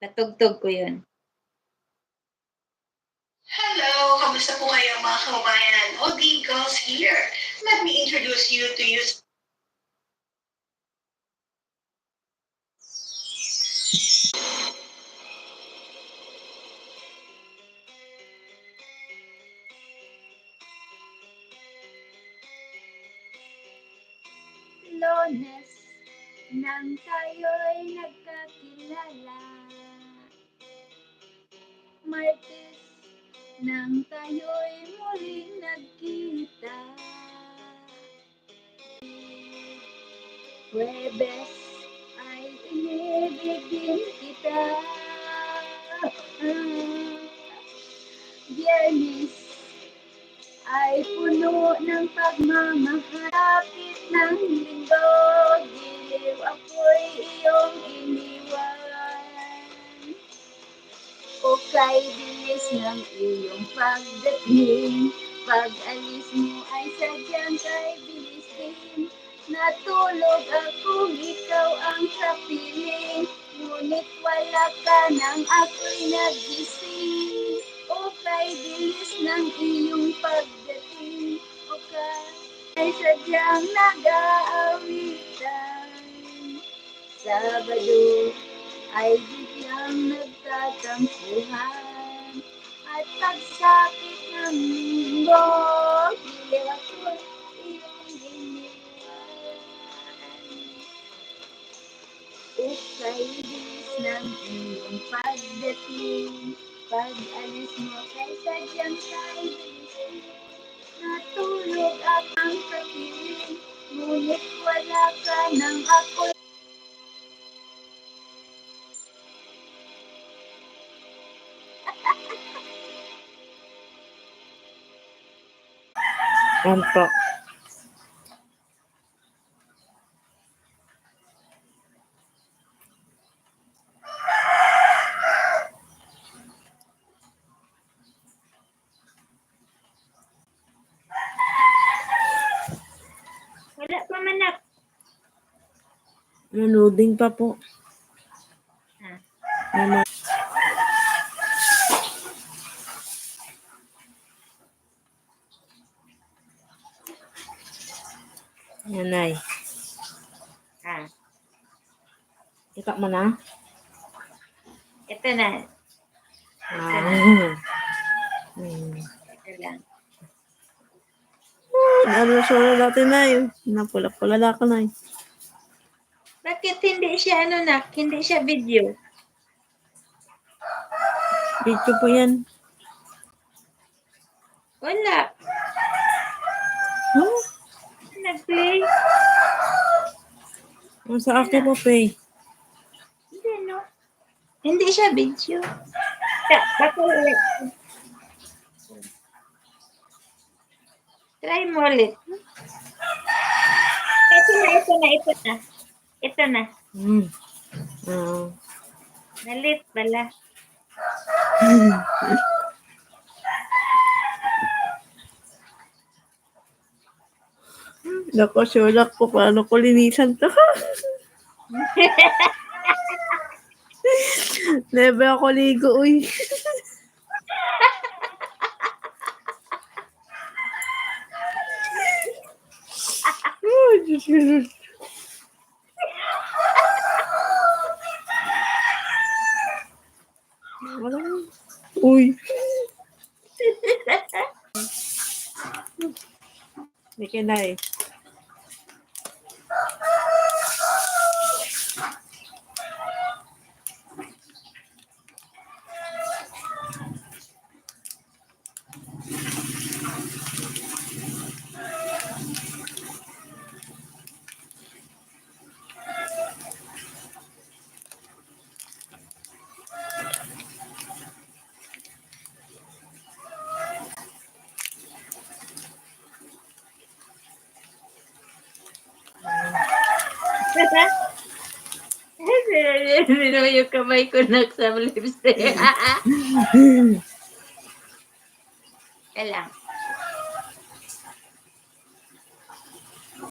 Natugtog ko yun. Hello! Kamusta po kayo mga kababayan? OD Girls here. Let me introduce you to use Lunes nang tayo'y nagkakilala, Martes nang tayo'y muling nagkita, Huwebes ay inibig din kita, Biyernes ay puno ng pagmamahal, kapit ng linggo, giliw ako'y iyong iniwan. O kay bilis ng iyong pagdating, pag-alis mo ay sadyang kay bilis din. Natulog akong ikaw ang kapiling, ngunit wala ka nang ako'y nagising. O kay bilis ng iyong pagdating, o kay sadyang nag-aawitan. Sabado ay biglang nagtatampuhan, at pagsapit ng linggo, giliw ako'y iyong iniwan. Ukay bilis ng iyong pagdating, pag-alis mo kay sadyang kay bilis. Natulog at ang kapiling, ngunit wala ka nang ako'y Anto. wala pa manak. Loading pa po. Yanay. Kita mo na? Ito na. Ito lang. Ano solo natin na yun? Napula-pula na ako na yun. Bakit hindi siya hindi siya video? Video po yan. Wala. Huh? Nag-play. Sa akin po, Pay. Hindi, no? Hindi siya video. Baka ulit. Try mo ulit. Ito na. Nalit pala. Naku, sulak po. Paano ko linisan to? Never ako ligo, uy. Oh, Diyos ko. Uy. Hindi ka na eh. Sino yung kamay ko sa lipstick? Kailang.